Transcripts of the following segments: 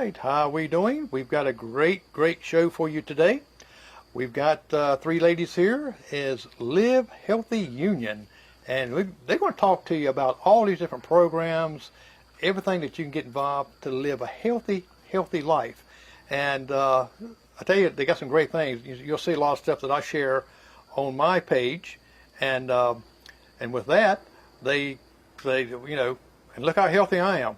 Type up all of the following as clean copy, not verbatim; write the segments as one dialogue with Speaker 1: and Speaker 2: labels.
Speaker 1: right, how are we doing? We've got a great show for you today. We've got three ladies here is Live Healthy Union, and they're going to talk to you about all these different programs, everything that you can get involved to live a healthy life. And I tell you, they got some great things. You'll see a lot of stuff that I share on my page, and with that, they and look how healthy I am.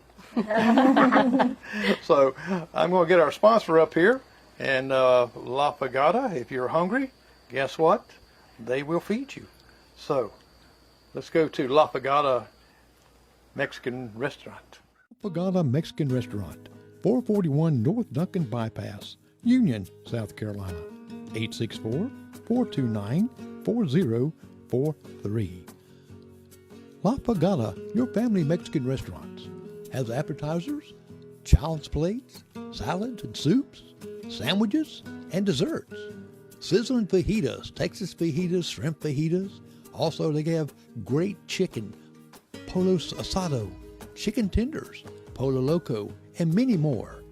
Speaker 1: So I'm going to get our sponsor up here, and La Pagada. If you're hungry, guess what? They will feed you. So let's go to La Pagada Mexican Restaurant.
Speaker 2: La Pagada Mexican Restaurant, 441 North Duncan Bypass, Union, South Carolina, 864-429-4043. La Pagada, your family Mexican restaurants, has appetizers, child's plates, salads and soups, sandwiches, and desserts. Sizzling fajitas, Texas fajitas, shrimp fajitas. Also, they have great chicken, polo asado, chicken tenders, polo loco, and many more.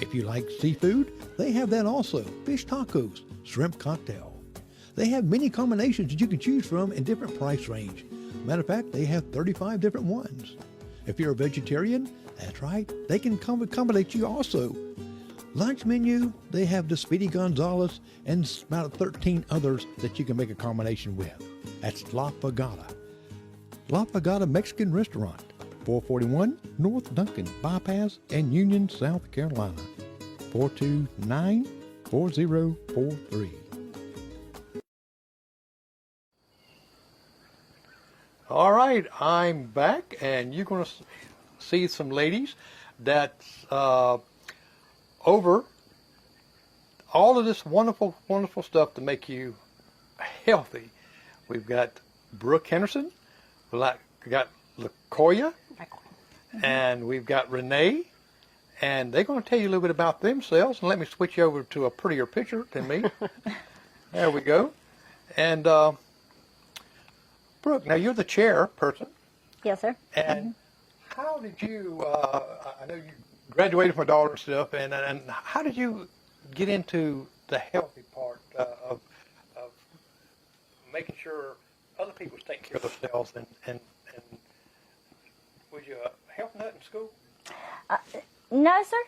Speaker 2: If you like seafood, they have that also. Fish tacos, shrimp cocktail. They have many combinations that you can choose from in different price range. Matter of fact, they have 35 different ones. If you're a vegetarian, that's right, they can accommodate you also. Lunch menu, they have the Speedy Gonzales and about 13 others that you can make a combination with. That's La Pagada. La Pagada Mexican Restaurant, 441 North Duncan Bypass and Union, South Carolina, 429-4043.
Speaker 1: All right, I'm back, and you're going to see some ladies that's over all of this wonderful stuff to make you healthy. We've got Brook Henderson, we got Nikoya, and we've got Rena, and they're going to tell you a little bit about themselves. And let me switch you over to a prettier picture than me. There we go. And Brook, now you're the chairperson.
Speaker 3: Yes, sir.
Speaker 1: And how did you, I know you graduated from a daughter and stuff, and how did you get into the healthy part of making sure other people was taking care of themselves, and was you a health nut in school?
Speaker 3: No, sir,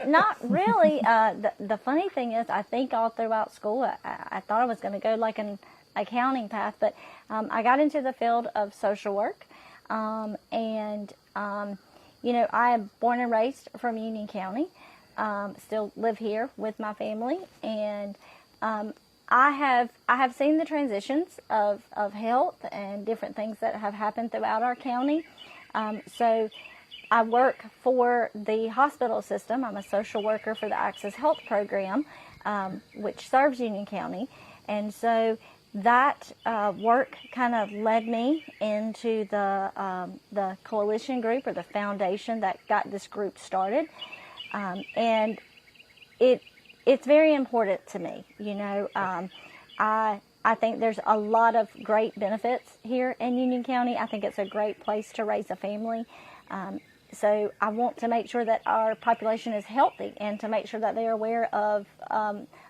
Speaker 3: not really. The funny thing is, I think all throughout school, I thought I was going to go like an accounting path, but I got into the field of social work, and I am born and raised from Union County, still live here with my family, and I have seen the transitions of health and different things that have happened throughout our county. So I work for the hospital system. I'm a social worker for the Access Health Program, which serves Union County, and so that work kind of led me into the coalition group, or the foundation that got this group started, and it's very important to me. I think there's a lot of great benefits here in Union County. I think it's a great place to raise a family. So I want to make sure that our population is healthy, and to make sure that they are aware of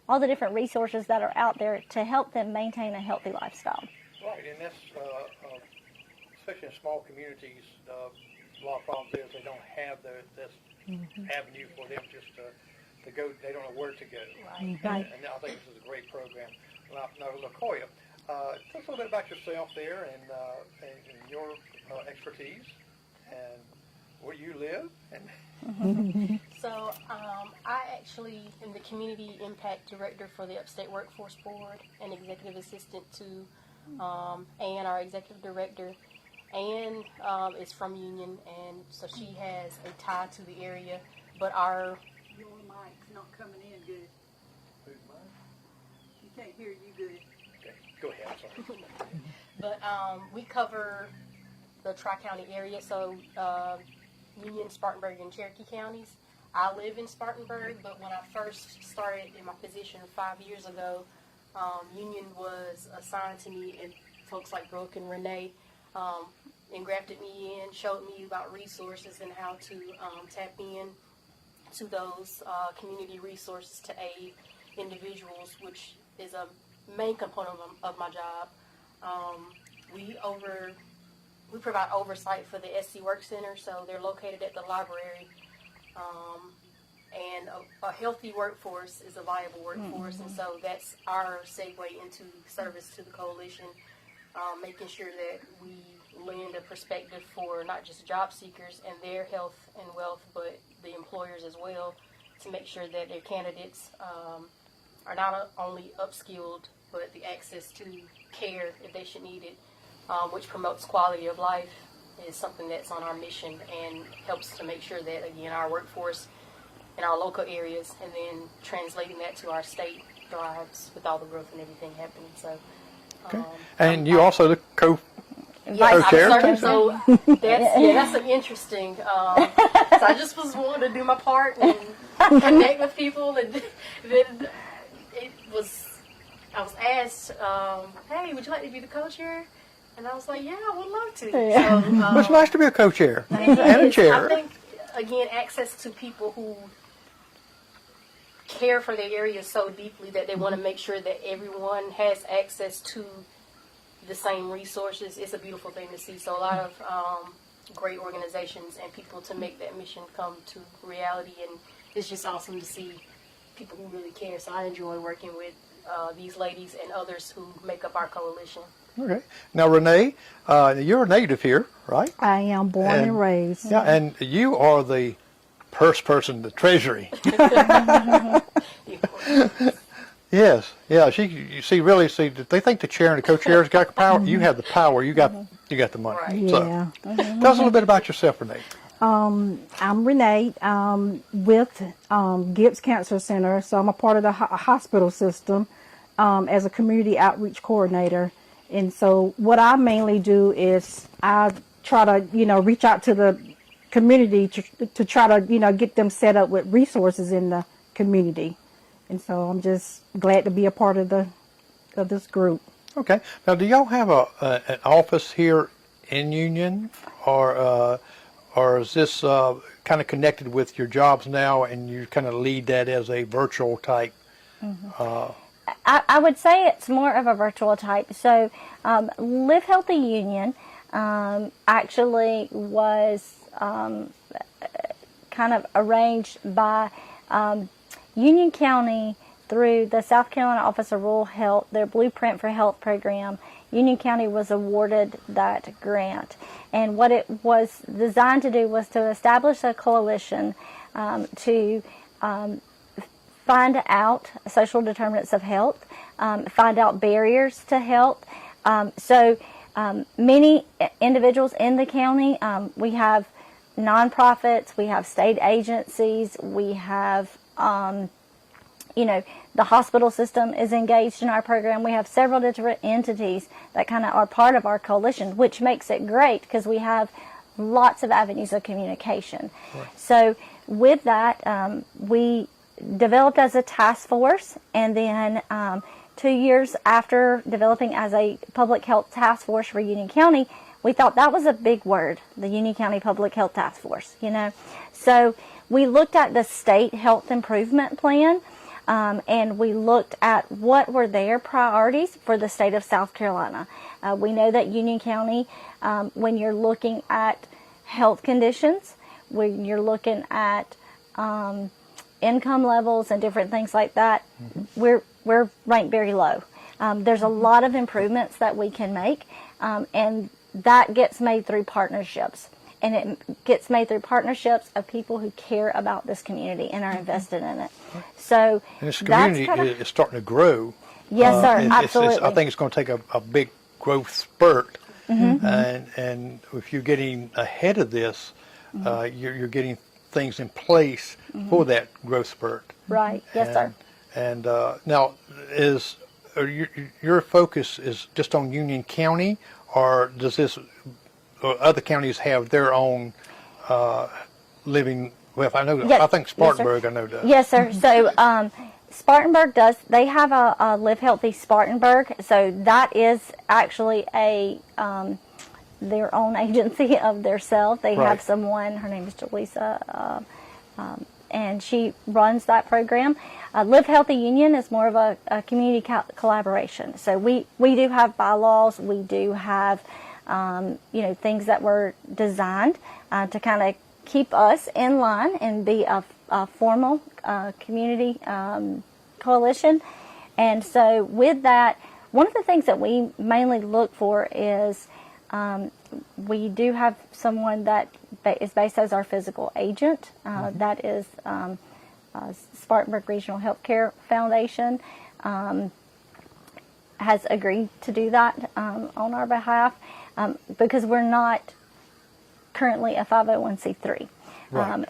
Speaker 3: all the different resources that are out there to help them maintain a healthy lifestyle.
Speaker 1: Right, and that's, especially in small communities, a lot of problems is they don't have this avenue for them just to go. They don't know where to go.
Speaker 3: Right.
Speaker 1: And I think this is a great program. Now, Nikoya, tell us a little bit about yourself there, and your expertise, and where you live.
Speaker 4: So I actually am the Community Impact Director for the Upstate Workforce Board, and Executive Assistant to Ann, our Executive Director. Ann is from Union, and so she has a tie to the area, but our...
Speaker 5: Your mic's not coming in good.
Speaker 1: Who's mine?
Speaker 5: You can't hear you good.
Speaker 1: Okay, go ahead, sorry.
Speaker 4: But we cover the Tri-County area, so Union, Spartanburg, and Cherokee counties. I live in Spartanburg, but when I first started in my position 5 years ago, Union was assigned to me, and folks like Brook and Rena engrafted me in, showed me about resources and how to tap in to those community resources to aid individuals, which is a main component of my job. We provide oversight for the SC Work Center, so they're located at the library. And a healthy workforce is a viable workforce, and so that's our segue into service to the coalition, making sure that we lend a perspective for not just job seekers and their health and wealth, but the employers as well, to make sure that their candidates are not only upskilled, but the access to care if they should need it, which promotes quality of life, is something that's on our mission and helps to make sure that, again, our workforce in our local areas, and then translating that to our state, thrives with all the growth and everything happening. So,
Speaker 1: Okay. And you also the
Speaker 3: Vice
Speaker 1: co-chair?
Speaker 3: chair.
Speaker 4: so that's an interesting. So I just was wanting to do my part and connect with people, and then I was asked, "Hey, would you like to be the co-chair?" And I was like, "Yeah, I would love to."
Speaker 3: Yeah.
Speaker 4: So,
Speaker 1: Well, it's nice to be a co-chair and a
Speaker 4: I
Speaker 1: chair.
Speaker 4: think, again, access to people who care for their area so deeply that they want to make sure that everyone has access to the same resources. It's a beautiful thing to see. So a lot of great organizations and people to make that mission come to reality, and it's just awesome to see people who really care. So I enjoy working with these ladies and others who make up our coalition.
Speaker 1: Okay. Now, Renee, you're a native here, right?
Speaker 5: I am born and raised.
Speaker 1: Yeah, and you are the purse person, the treasury. Yes, yeah. They think the chair and the co-chair's got the power. You have the power. You got the money.
Speaker 4: Right.
Speaker 5: Yeah.
Speaker 1: So, tell us a little bit about yourself, Renee.
Speaker 5: I'm Renee with Gibbs Cancer Center, so I'm a part of the hospital system as a community outreach coordinator. And so what I mainly do is I try to, reach out to the community to try to, get them set up with resources in the community. And so I'm just glad to be a part of this group.
Speaker 1: Okay. Now, do y'all have an office here in Union, or is this kind of connected with your jobs now, and you kind of lead that as a virtual type?
Speaker 3: I would say it's more of a virtual type. So Live Healthy Union actually was kind of arranged by Union County through the South Carolina Office of Rural Health, their Blueprint for Health program. Union County was awarded that grant. And what it was designed to do was to establish a coalition to find out social determinants of health, find out barriers to health. So many individuals in the county, we have nonprofits, we have state agencies, we have, the hospital system is engaged in our program. We have several different entities that kind of are part of our coalition, which makes it great because we have lots of avenues of communication. Right. So with that, we developed as a task force, and then 2 years after developing as a public health task force for Union County, we thought that was a big word, the Union County Public Health Task Force, So we looked at the state health improvement plan, and we looked at what were their priorities for the state of South Carolina. We know that Union County, when you're looking at health conditions, when you're looking at income levels and different things like that, we're ranked very low. There's a lot of improvements that we can make, and that gets made through partnerships. And it gets made through partnerships of people who care about this community and are invested in it. So
Speaker 1: and this community is starting to grow.
Speaker 3: Yes, sir, absolutely.
Speaker 1: I think it's going to take a big growth spurt. And if you're getting ahead of this, you're getting things in place for that growth spurt.
Speaker 3: Right. Yes, sir.
Speaker 1: And now, your focus is just on Union County, or does other counties have their own living? Well, I know.
Speaker 3: Yes.
Speaker 1: I think Spartanburg.
Speaker 3: Yes,
Speaker 1: I know that.
Speaker 3: Yes, sir. So Spartanburg does. They have a Live Healthy Spartanburg. So that is actually their own agency of theirself. They have someone. Her name is Jaleesa. and she runs that program. Live Healthy Union is more of a community collaboration. So we do have bylaws. We do have things that were designed to kind of keep us in line and be a formal community coalition. And so with that, one of the things that we mainly look for is we do have someone that is based as our physical agent. That is Spartanburg Regional Healthcare Foundation has agreed to do that on our behalf because we're not currently a 501c3.
Speaker 1: Right.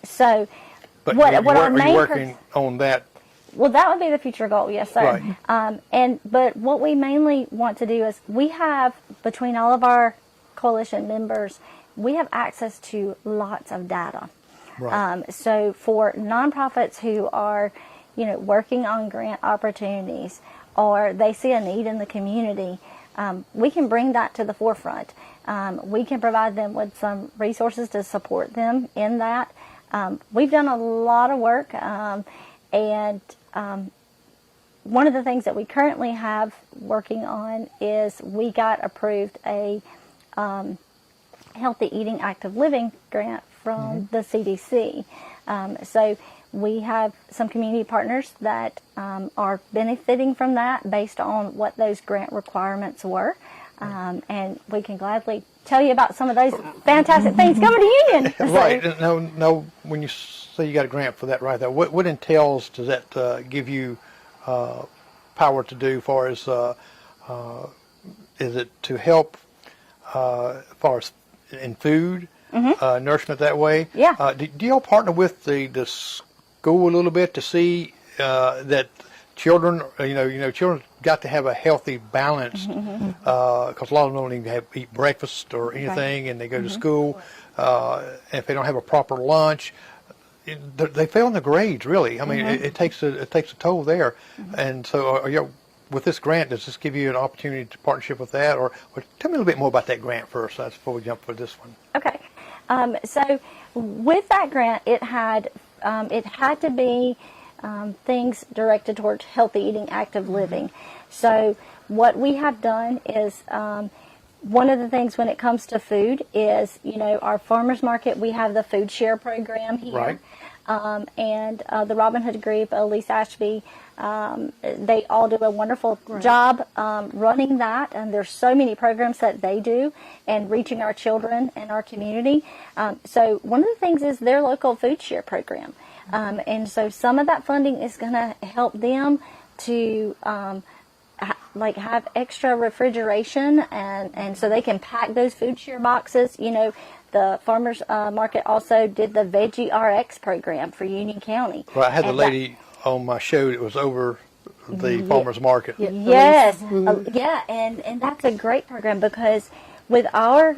Speaker 3: But
Speaker 1: what
Speaker 3: our main
Speaker 1: are you working on that?
Speaker 3: Well, that would be the future goal, yes, sir.
Speaker 1: Right.
Speaker 3: But what we mainly want to do is we have, between all of our coalition members, we have access to lots of data.
Speaker 1: Right.
Speaker 3: So for nonprofits who are, working on grant opportunities or they see a need in the community, we can bring that to the forefront. We can provide them with some resources to support them in that. We've done a lot of work, and one of the things that we currently have working on is we got approved a Healthy Eating Active Living grant from the CDC. So we have some community partners that are benefiting from that based on what those grant requirements were. And we can gladly tell you about some of those fantastic things coming to Union.
Speaker 1: Right. No. When you say you got a grant for that, right there, what entails does that give you power to do? Far as is it to help far as in food, nourishment that way?
Speaker 3: Yeah.
Speaker 1: Do y'all partner with the school a little bit to see that children, children got to have a healthy balance because a lot of them don't even eat breakfast or anything, and they go to school. If they don't have a proper lunch, they fail in the grades. Really, I mean, it takes a toll there. And so, are you, with this grant, does this give you an opportunity to partnership with that, or tell me a little bit more about that grant first, before we jump for this one.
Speaker 3: Okay. So with that grant, it had to be things directed towards healthy eating, active living. So what we have done is one of the things when it comes to food is, our farmers market, we have the food share program here.
Speaker 1: Right.
Speaker 3: And the Robin Hood Group, Elise Ashby, they all do a wonderful job running that, and there's so many programs that they do and reaching our children and our community. So one of the things is their local food share program. And so some of that funding is going to help them to have extra refrigeration, and so they can pack those food share boxes. The farmers market also did the Veggie RX program for Union County.
Speaker 1: Well, I had the lady on my show that was over the farmers market.
Speaker 3: Yes, and that's a great program because with our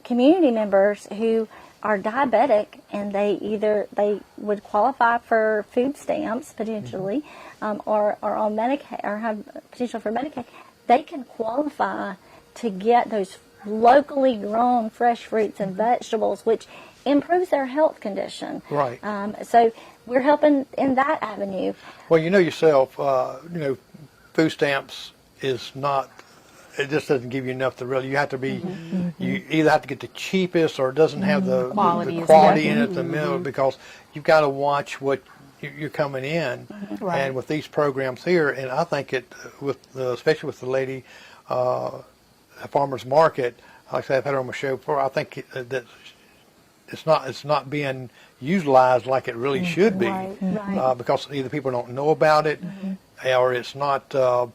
Speaker 3: community members who are diabetic and they would qualify for food stamps potentially, or on Medicaid, or have potential for Medicaid, they can qualify to get those locally grown fresh fruits and vegetables, which improves their health condition.
Speaker 1: Right.
Speaker 3: So we're helping in that avenue.
Speaker 1: Well, yourself, food stamps is not, it just doesn't give you enough to really, you have to be, you either have to get the cheapest or it doesn't have the quality in it, the middle, because you've got to watch what you're coming in.
Speaker 5: Right.
Speaker 1: And with these programs here, and I think especially with the lady, farmers market, like I said, I've had her on my show before. I think that it's not being utilized like it really should be,
Speaker 5: Right.
Speaker 1: because either people don't know about it, or it's not brought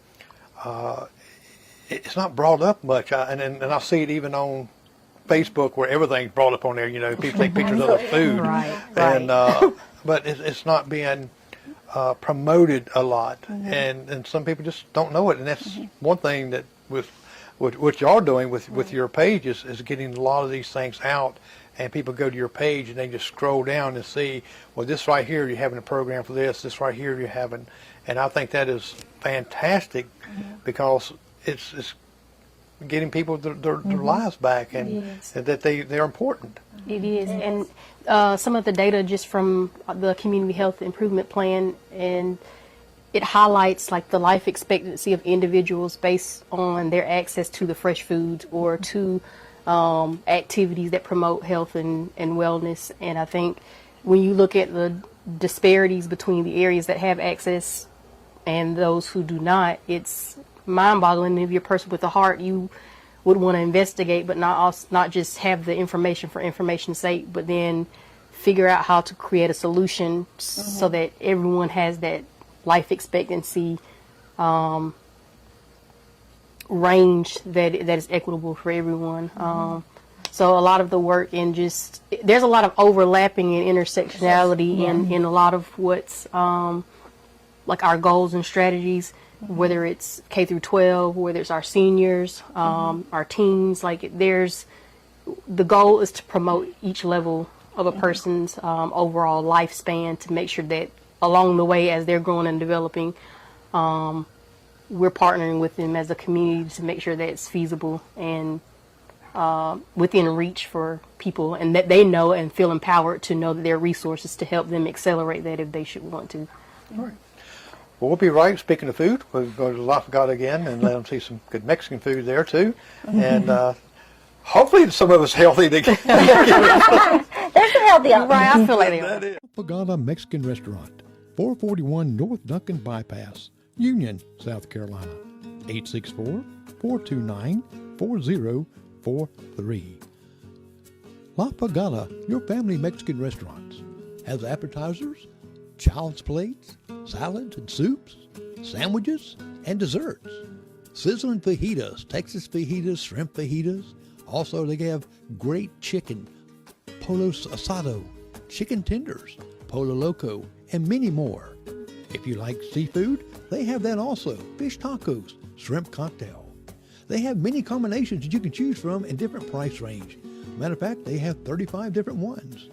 Speaker 1: up much. And I see it even on Facebook where everything's brought up on there. People take pictures of the food, and but it's not being promoted a lot, and some people just don't know it. And that's one thing that with what y'all doing with your page is getting a lot of these things out, and people go to your page and they just scroll down and see, well, this right here you're having a program for this right here you're having, and I think that is fantastic because it's getting people their lives back, and that they're important.
Speaker 4: It is, and some of the data just from the Community Health Improvement Plan, and it highlights like the life expectancy of individuals based on their access to the fresh foods or to activities that promote health and wellness. And I think when you look at the disparities between the areas that have access and those who do not, it's mind-boggling. If you're a person with a heart, you would want to investigate, but not just have the information for information's sake, but then figure out how to create a solution so that everyone has that life expectancy range that is equitable for everyone. So a lot of the work in there's a lot of overlapping and intersectionality in a lot of what's like our goals and strategies, whether it's K through 12, whether it's our seniors, our teens. Like the goal is to promote each level of a person's overall lifespan, to make sure that along the way as they're growing and developing, we're partnering with them as a community to make sure that it's feasible and within reach for people, and that they know and feel empowered to know that there are resources to help them accelerate that if they should want to.
Speaker 1: All right. Well, we'll be right. Speaking of food, we'll go to La Fogata again and let them see some good Mexican food there too, and hopefully some of us healthy.
Speaker 3: There's some healthy options.
Speaker 4: Right, I feel like they are.
Speaker 2: La Fogata Mexican Restaurant, 441 North Duncan Bypass, Union, South Carolina, 864-429-4043. La Fogata, your family Mexican restaurants, has appetizers, child's plates, salads and soups, sandwiches, and desserts. Sizzling fajitas, Texas fajitas, shrimp fajitas. Also, they have great chicken, polo asado, chicken tenders, polo loco, and many more. If you like seafood, they have that also. Fish tacos, shrimp cocktail. They have many combinations that you can choose from in different price range. Matter of fact, they have 35 different ones.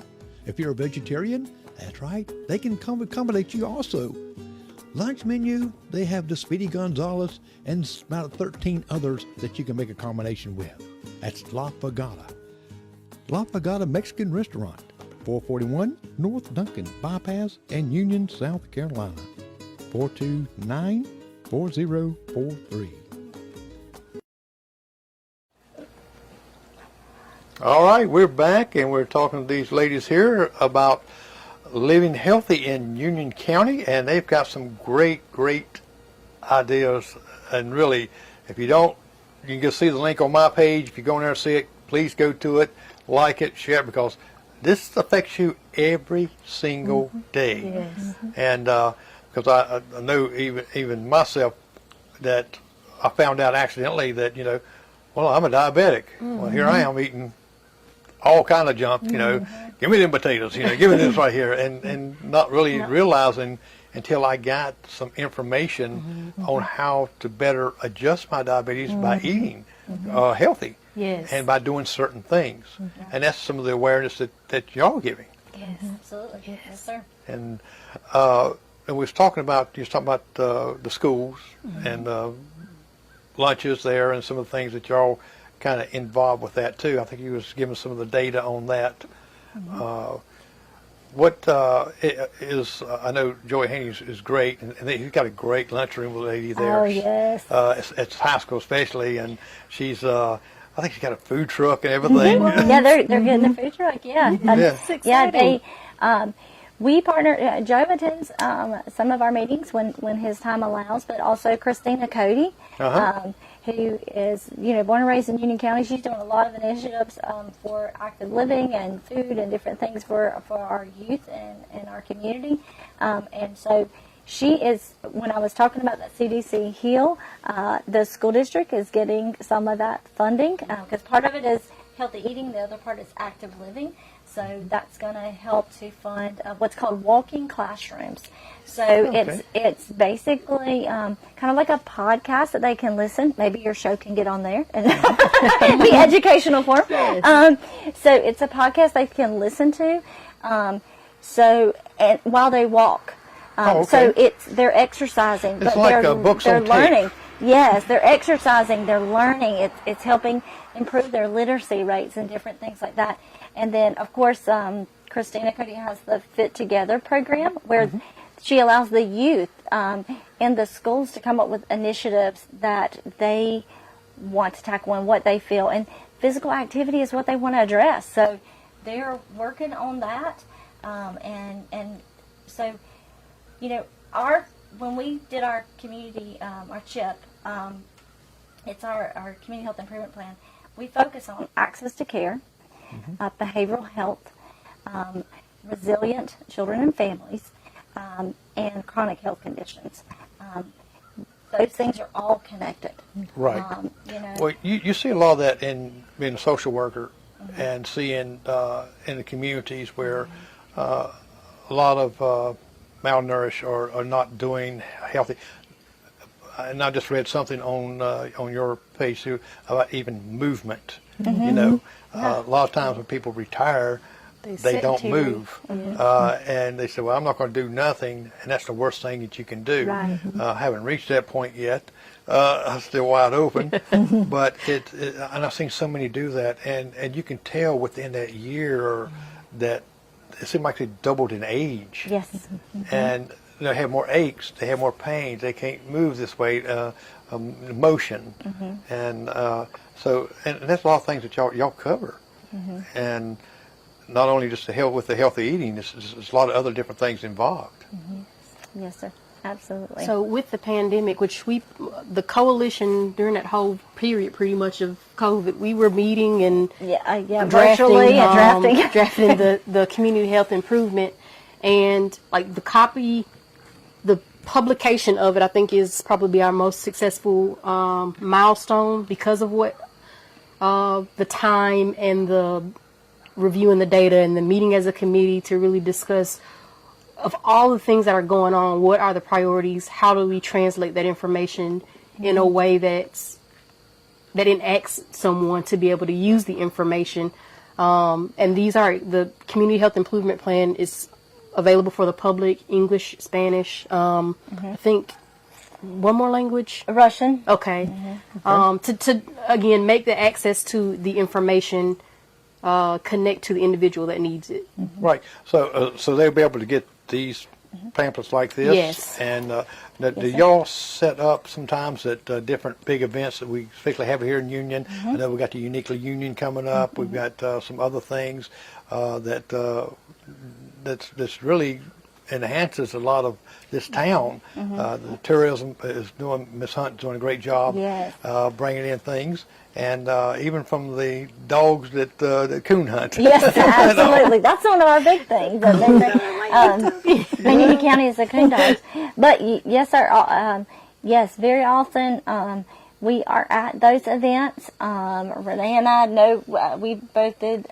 Speaker 2: If you're a vegetarian, that's right, they can accommodate you also. Lunch menu, they have the Speedy Gonzales and about 13 others that you can make a combination with. That's La Fogata. La Fogata Mexican Restaurant, 441 North Duncan Bypass and Union, South Carolina, 429-4043.
Speaker 1: All right, we're back, and we're talking to these ladies here about living healthy in Union County, and they've got some great ideas. And really, if you don't, you can just see the link on my page. If you go in there and see it, please go to it, like it, share it, because this affects you every single day.
Speaker 4: Yes.
Speaker 1: And because I know even myself that I found out accidentally that, well, I'm a diabetic. Well, here I am eating all kind of junk, give me them potatoes, give me this right here, and not really realizing until I got some information on how to better adjust my diabetes by eating healthy, and by doing certain things. And that's some of the awareness that y'all are giving.
Speaker 3: Yes, absolutely. Yes, sir.
Speaker 1: And we was talking about the schools and lunches there, and some of the things that y'all kind of involved with that too. I think he was giving some of the data on that. What is I know Joey Haney is great, and he's got a great lunchroom lady there.
Speaker 3: Oh, yes.
Speaker 1: At high school especially, and she's I think she's got a food truck and everything.
Speaker 3: Yeah, they're getting the food truck. Yeah,
Speaker 4: That's exciting.
Speaker 3: We partner. Joe attends some of our meetings when his time allows, but also Christina Cody, who is born and raised in Union County. She's doing a lot of initiatives for active living and food and different things for our youth and our community. And so she is. When I was talking about that CDC Heal, the school district is getting some of that funding because part of it is healthy eating, the other part is active living. So that's going to help to fund what's called walking classrooms. So it's basically kind of like a podcast that they can listen. Maybe your show can get on there and be educational for them. So it's a podcast they can listen to. While they walk. So they're exercising,
Speaker 1: It's
Speaker 3: but
Speaker 1: like books
Speaker 3: they're
Speaker 1: on
Speaker 3: learning.
Speaker 1: tape.
Speaker 3: Yes, they're exercising, they're learning. It's helping improve their literacy rates and different things like that. And then, of course, Christina Cody has the Fit Together program where she allows the youth in the schools to come up with initiatives that they want to tackle and what they feel. And physical activity is what they want to address. So they're working on that. And so, you know, when we did our community, our CHIP, it's our community health improvement plan, we focus on access to care, behavioral health, resilient children and families, and chronic health conditions. Those things are all connected.
Speaker 1: Right.
Speaker 3: You know,
Speaker 1: Well, you see a lot of that in being a social worker and seeing in the communities where a lot of malnourished or are not doing healthy. And I just read something on your page too about even movement. You know, a lot of times when people retire, they don't move, and they say, "Well, I'm not going to do nothing," and that's the worst thing that you can do.
Speaker 3: Right.
Speaker 1: I haven't reached that point yet. I'm still wide open, but and I've seen so many do that, and you can tell within that year that it seemed like they doubled in age.
Speaker 3: yes.
Speaker 1: And they have more aches, they have more pains, they can't move this way, motion, and so and that's a lot of things that y'all cover, and not only just the healthy eating, there's a lot of other different things involved.
Speaker 3: Yes, sir. Absolutely.
Speaker 4: So with the pandemic, which the coalition during that whole period, pretty much of COVID, we were meeting and
Speaker 3: virtually and drafting.
Speaker 4: drafting the community health improvement, and like the publication of it, I think is probably our most successful milestone because of what the time and the reviewing the data and the meeting as a committee to really discuss of all the things that are going on, what are the priorities, how do we translate that information in a way that enacts someone to be able to use the information. And these are, the Community Health Improvement Plan is available for the public, English, Spanish, I think one more language?
Speaker 3: Russian.
Speaker 4: Okay. To again, make the access to the information connect to the individual that needs it.
Speaker 1: Right. So they'll be able to get these pamphlets like this.
Speaker 4: Yes.
Speaker 1: And do y'all set up sometimes at different big events that we particularly have here in Union? I know we got the Uniquely Union coming up. We've got some other things that's really enhances a lot of this town. The tourism is doing, Miss Hunt's doing a great job bringing in things. And even from the dogs that coon hunt.
Speaker 3: Yes, absolutely. That's one of our big things. Union County is the coon dogs. But yes, sir. Yes, very often we are at those events. Rena and I know we both did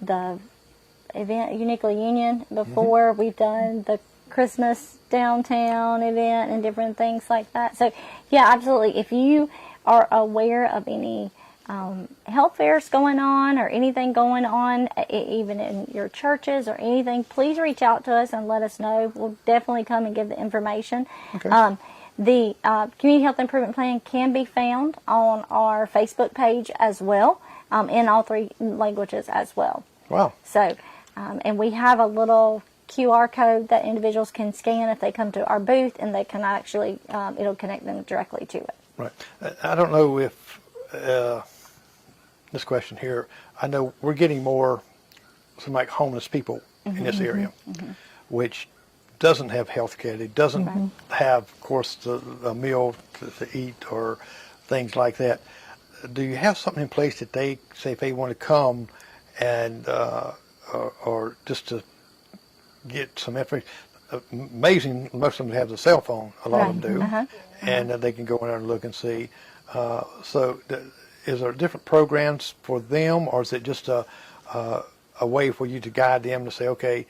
Speaker 3: the event Uniquely Union before. We've done the Christmas downtown event and different things like that. So yeah, absolutely. If you are aware of any health fairs going on or anything going on, even in your churches or anything, please reach out to us and let us know. We'll definitely come and give the information. Okay. The Community Health Improvement Plan can be found on our Facebook page as well, in all 3 languages as well.
Speaker 1: Wow.
Speaker 3: So, and we have a little QR code that individuals can scan if they come to our booth, and they can actually, it'll connect them directly to it.
Speaker 1: Right. I don't know if this question here, I know we're getting more some like homeless people in this area, which doesn't have health care. It doesn't have, of course, a meal to eat or things like that. Do you have something in place that they say if they want to come and or just to get some information? Amazing, most of them have the cell phone, a lot of them do, and they can go in there and look and see. So is there different programs for them, or is it just a way for you to guide them to say, okay,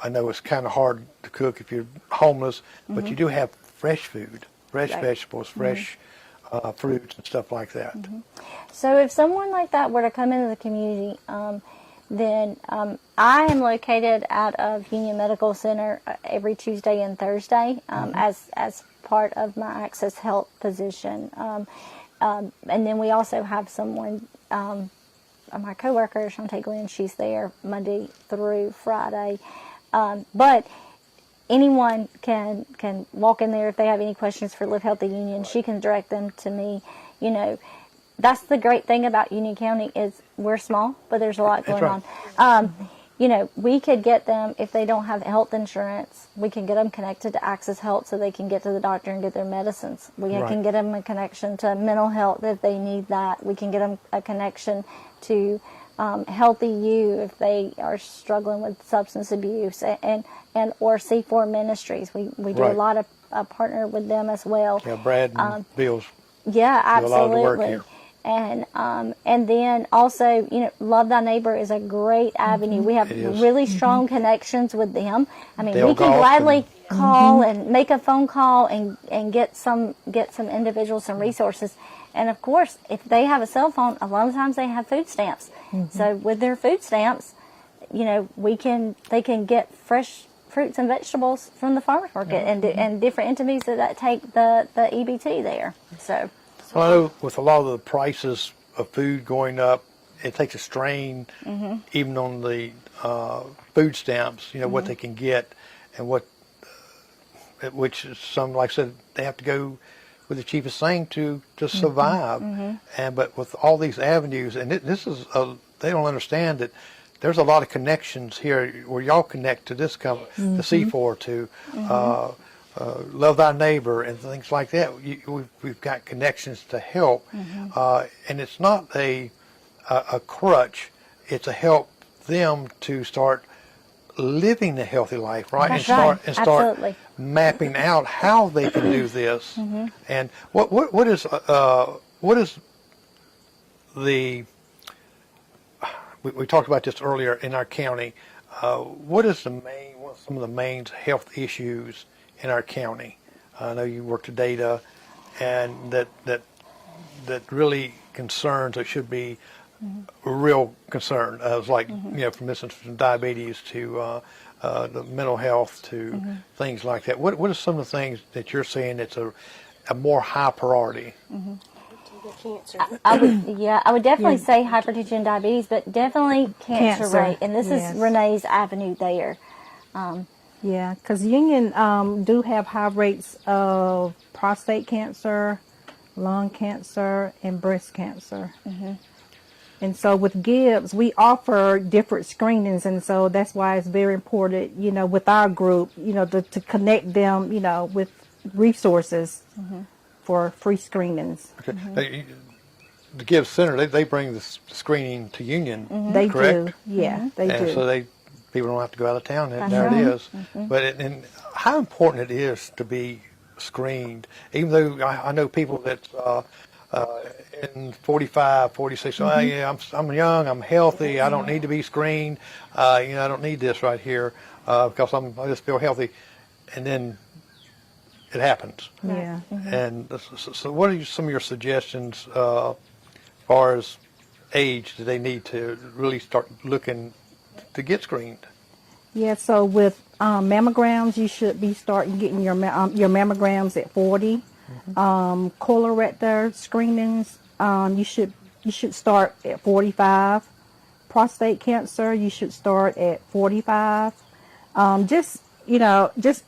Speaker 1: I know it's kind of hard to cook if you're homeless, but you do have fresh food, fresh vegetables, fresh fruits and stuff like that.
Speaker 3: So if someone like that were to come into the community, then I am located out of Union Medical Center every Tuesday and Thursday as part of my Access Health position. And then we also have someone, my coworker, Shantae Glenn, she's there Monday through Friday. But anyone can walk in there if they have any questions for Live Healthy Union. She can direct them to me. You know, that's the great thing about Union County is we're small, but there's a lot going on. You know, we could get them, if they don't have health insurance, we can get them connected to Access Health so they can get to the doctor and get their medicines. We can get them a connection to mental health if they need that. We can get them a connection to Healthy You if they are struggling with substance abuse, and or C4 Ministries. We do a lot of partner with them as well.
Speaker 1: Yeah, Brad and Bill's.
Speaker 3: Yeah, absolutely.
Speaker 1: Do a lot of the work here.
Speaker 3: And then also, you know, Love Thy Neighbor is a great avenue. We have really strong connections with them. I mean, we can gladly call and make a phone call and get some individuals some resources. And of course, if they have a cell phone, a lot of times they have food stamps. So with their food stamps, you know, they can get fresh fruits and vegetables from the farmers market and different entities that take the EBT there. So.
Speaker 1: Well, I know with a lot of the prices of food going up, it takes a strain, even on the food stamps. You know what they can get, and which some, like I said, they have to go with the cheapest thing to survive. And but with all these avenues, and this is they don't understand that there's a lot of connections here where y'all connect to this company, the C4 to. Love Thy Neighbor and things like that. We've got connections to help, and it's not a crutch. It's a help them to start living a healthy life, right?
Speaker 3: That's
Speaker 1: and start
Speaker 3: Absolutely.
Speaker 1: Mapping out how they can do this. And what is the we talked about this earlier in our county. What is some of the main health issues in our county? I know you work the data, and that really concerns, or should be a real concern. It's like, you know, from instance, from diabetes to the mental health to things like that. What are some of the things that you're seeing that's a more high priority?
Speaker 4: Cancer.
Speaker 3: I would definitely say hypertension and diabetes, but definitely cancer rate. And this is Renee's avenue there.
Speaker 5: Yeah, because Union do have high rates of prostate cancer, lung cancer, and breast cancer. And so with Gibbs, we offer different screenings, and so that's why it's very important, you know, with our group, you know, to connect them, you know, with resources for free screenings.
Speaker 1: Okay. The Gibbs Center, they bring the screening to Union,
Speaker 5: They
Speaker 1: correct?
Speaker 5: do, yeah, they
Speaker 1: and
Speaker 5: do.
Speaker 1: so people don't have to go out of town.
Speaker 3: That's
Speaker 1: There
Speaker 3: right.
Speaker 1: it is. But and how important it is to be screened, even though I know people that in 45, 46, oh, yeah, I'm young, I'm healthy, I don't need to be screened, you know, I don't need this right here because I just feel healthy, and then it happens.
Speaker 5: Yeah.
Speaker 1: And so what are some of your suggestions as far as age that they need to really start looking to get screened?
Speaker 5: Yeah, so with mammograms, you should be starting getting your mammograms at 40. Colorectal screenings, you should start at 45. Prostate cancer, you should start at 45. Just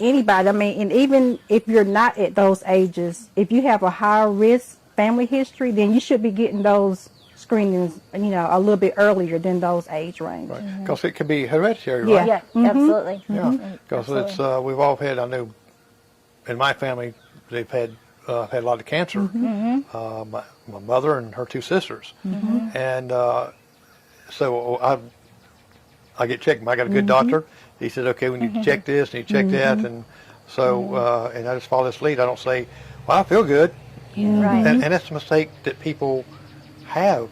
Speaker 5: anybody. I mean, and even if you're not at those ages, if you have a higher risk family history, then you should be getting those screenings, you know, a little bit earlier than those age range.
Speaker 1: Right, because it could be hereditary,
Speaker 5: Yeah.
Speaker 1: right?
Speaker 3: Yeah, absolutely.
Speaker 1: Yeah, because it's we've all had. I know in my family they've had a lot of cancer. My mother and her two sisters, and so I get checked. I got a good doctor. He said, okay, we need to check this, need to check that, and so and I just follow this lead. I don't say, well, I feel good,
Speaker 3: Right.
Speaker 1: and that's a mistake that people have.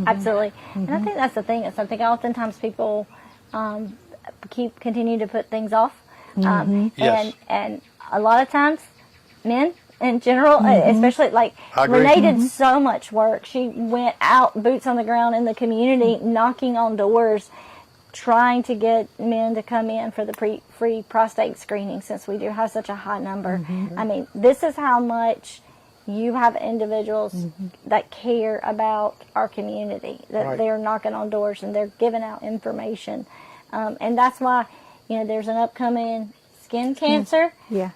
Speaker 3: Absolutely. And I think that's the thing. It's something oftentimes people continue to put things off.
Speaker 1: Yes.
Speaker 3: And a lot of times, men in general, especially like
Speaker 1: I agree.
Speaker 3: Renee did so much work. She went out, boots on the ground in the community, knocking on doors trying to get men to come in for the free prostate screening, since we do have such a high number. I mean, this is how much you have individuals that care about our community, that they're knocking on doors and they're giving out information. And that's why, there's an upcoming skin cancer.
Speaker 5: Yeah.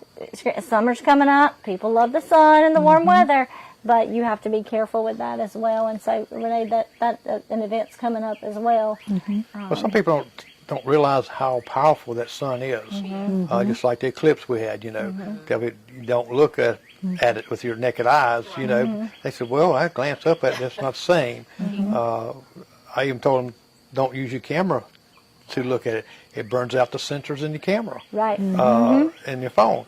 Speaker 3: Summer's coming up. People love the sun and the warm weather, but you have to be careful with that as well. And so, Renee, that an event's coming up as well.
Speaker 1: Well, some people don't realize how powerful that sun is. Just like the eclipse we had, you don't look at it with your naked eyes, They said, well, I glanced up at it, it's not the same. I even told them, don't use your camera to look at it. It burns out the sensors in your camera.
Speaker 3: Right.
Speaker 1: In your phone.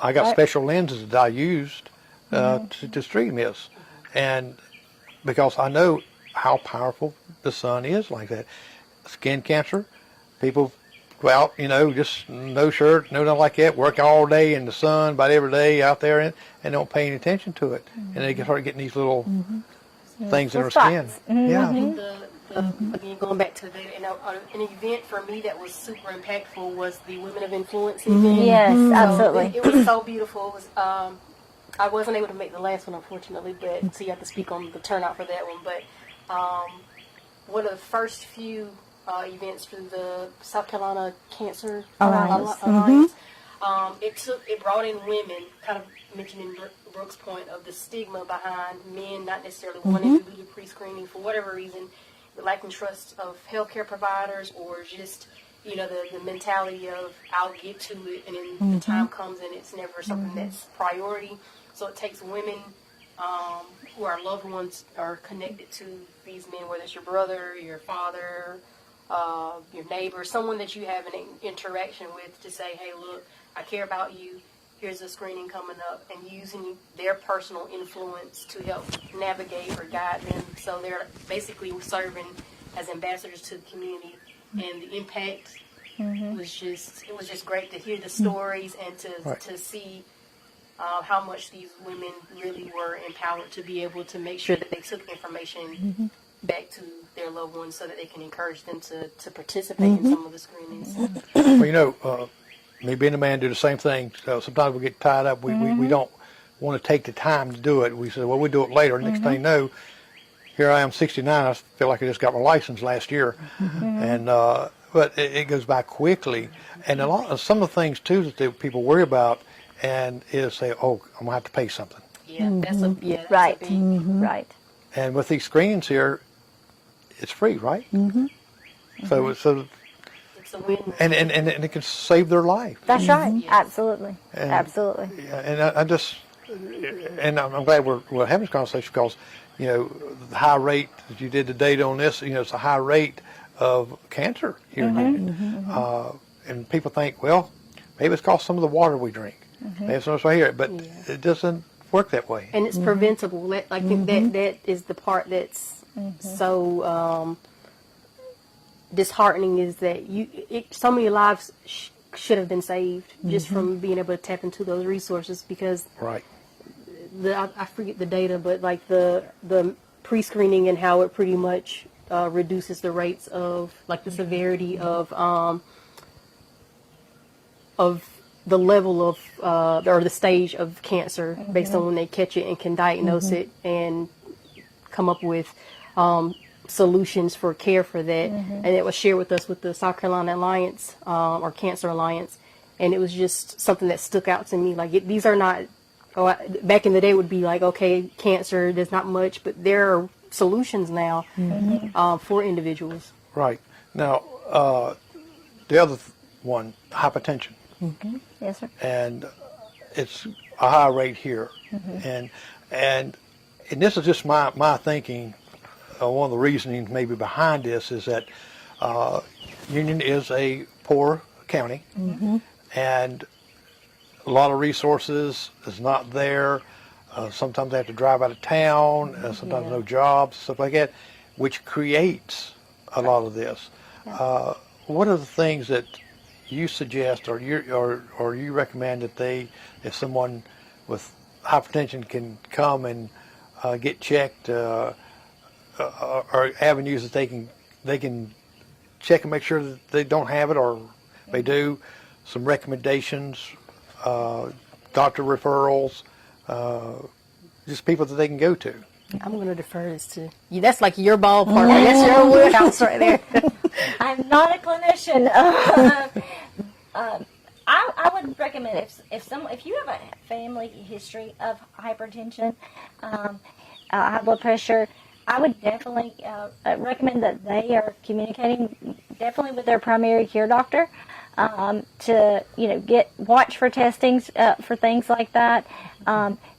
Speaker 1: I got special lenses that I used to stream this. And because I know how powerful the sun is like that. Skin cancer, people go out, just no shirt, no nothing like that, work all day in the sun, about every day out there, and don't pay any attention to it. And they start getting these little things in their skin. Yeah.
Speaker 4: Again, going back to the data, an event for me that was super impactful was the Women of Influence event.
Speaker 3: Yes,
Speaker 4: So
Speaker 3: absolutely.
Speaker 4: it was so beautiful. It was, I wasn't able to make the last one, unfortunately, but so you have to speak on the turnout for that one. But one of the first few events through the South Carolina Cancer Alliance, it brought in women, kind of mentioning Brooke's point of the stigma behind men not necessarily wanting to do the pre-screening for whatever reason, the lacking trust of healthcare providers, or just the mentality of I'll get to it, and then the time comes and it's never something that's priority. So it takes women who are loved ones are connected to these men, whether it's your brother, your father, your neighbor, someone that you have an interaction with, to say, hey, look, I care about you. Here's a screening coming up, and using their personal influence to help navigate or guide them. So they're basically serving as ambassadors to the community, and the impact was just great to hear the stories and to see how much these women really were empowered to be able to make sure that they took information back to their loved ones so that they can encourage them to participate in some of the screenings.
Speaker 1: Well, me being a man, do the same thing. So sometimes we get tied up. We don't want to take the time to do it. We say, well, we'll do it later. Next thing you know, here I am, 69. I feel like I just got my license last year. And but it goes by quickly. And some of the things, too, that people worry about and is say, oh, I'm going to have to pay something.
Speaker 4: Yeah, that's a
Speaker 3: Right.
Speaker 4: a big,
Speaker 3: Right.
Speaker 1: And with these screenings here, it's free, right? So
Speaker 4: it's a win.
Speaker 1: and it can save their life.
Speaker 3: That's right. Absolutely.
Speaker 1: And-
Speaker 3: Absolutely.
Speaker 1: Yeah, and I'm glad we're having this conversation because, the high rate that you did the data on this, it's a high rate of cancer here in Union. And people think, well, maybe it's because some of the water we drink. Maybe it's right here, but it doesn't work that way.
Speaker 4: And it's preventable. I think that is the part that's so disheartening, is that so many lives should have been saved just from being able to tap into those resources, because
Speaker 1: Right.
Speaker 4: I forget the data, but like the pre-screening and how it pretty much reduces the rates of like the severity of the level of or the stage of cancer based on when they catch it and can diagnose it and come up with solutions for care for that. And it was shared with us with the South Carolina Alliance or Cancer Alliance, and it was just something that stuck out to me. Like these are not, back in the day would be like, okay, cancer, there's not much, but there are solutions now for individuals.
Speaker 1: Right. Now, the other one, hypertension.
Speaker 3: Yes, sir.
Speaker 1: And it's a high rate here. And this is just my thinking. One of the reasoning maybe behind this is that Union is a poor county, and a lot of resources is not there. Sometimes they have to drive out of town. Sometimes no jobs, stuff like that, which creates a lot of this. What are the things that you suggest or you recommend that if someone with hypertension can come and get checked, or avenues that they can check and make sure that they don't have it, or if they do, some recommendations, doctor referrals, just people that they can go to.
Speaker 4: I'm going to defer this to you. That's like your ballpark. That's your wheelhouse right there.
Speaker 3: I'm not a clinician. I would recommend if you have a family history of hypertension, high blood pressure, I would definitely recommend that they are communicating definitely with their primary care doctor to watch for testings for things like that.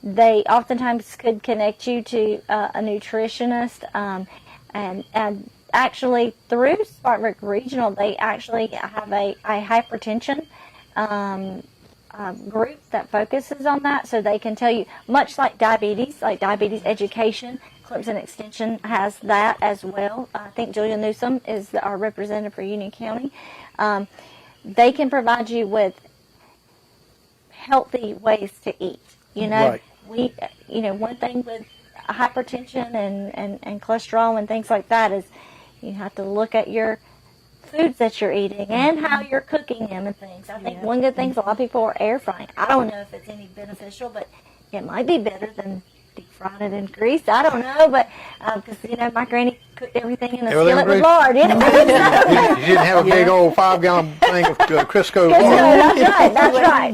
Speaker 3: They oftentimes could connect you to a nutritionist, and actually through Spartanburg Regional, they actually have a hypertension group that focuses on that, so they can tell you, much like diabetes education. Clemson Extension has that as well. I think Julia Newsom is our representative for Union County. They can provide you with healthy ways to eat.
Speaker 1: Right.
Speaker 3: One thing with hypertension and cholesterol and things like that is you have to look at your foods that you're eating and how you're cooking them and things. I think one good thing is a lot of people are air frying. I don't know if it's any beneficial, but it might be better than deep frying it in grease. I don't know, but because my granny cooked everything in a skillet with lard.
Speaker 1: You didn't have a big old 5-gallon thing of Crisco lard.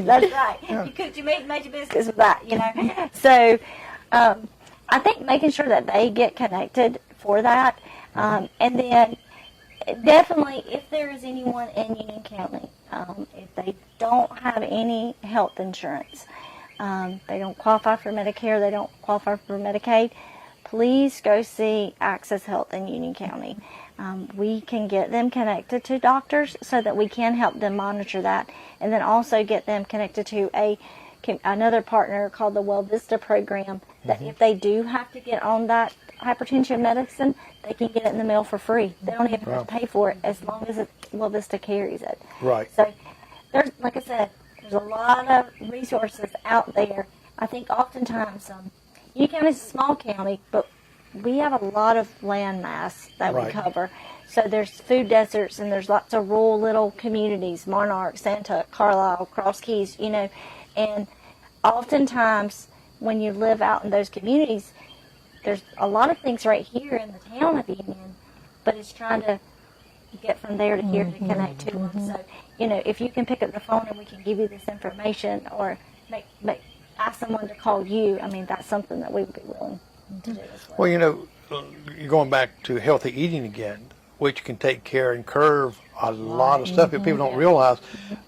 Speaker 3: That's right. Yeah. You cooked your meat and made your biscuits with that. So I think making sure that they get connected for that, and then definitely if there is anyone in Union County, if they don't have any health insurance, they don't qualify for Medicare, they don't qualify for Medicaid, please go see Access Health in Union County. We can get them connected to doctors so that we can help them monitor that, and then also get them connected to another partner called the Well Vista program, that if they do have to get on that hypertension medicine, they can get it in the mail for free. They don't even have to pay for it as long as Well Vista carries it.
Speaker 1: Right.
Speaker 3: So there's, like I said, there's a lot of resources out there. I think oftentimes Union County is a small county, but we have a lot of land mass that we cover. So there's food deserts, and there's lots of rural little communities, Monarch, Santa, Carlisle, Cross Keys, and oftentimes when you live out in those communities, there's a lot of things right here in the town of Union, but it's trying to get from there to here to connect to them. So, if you can pick up the phone and we can give you this information, or ask someone to call you, that's something that we would be willing to do as well.
Speaker 1: Well, you're going back to healthy eating again, which can take care and curve a lot of stuff that people don't realize,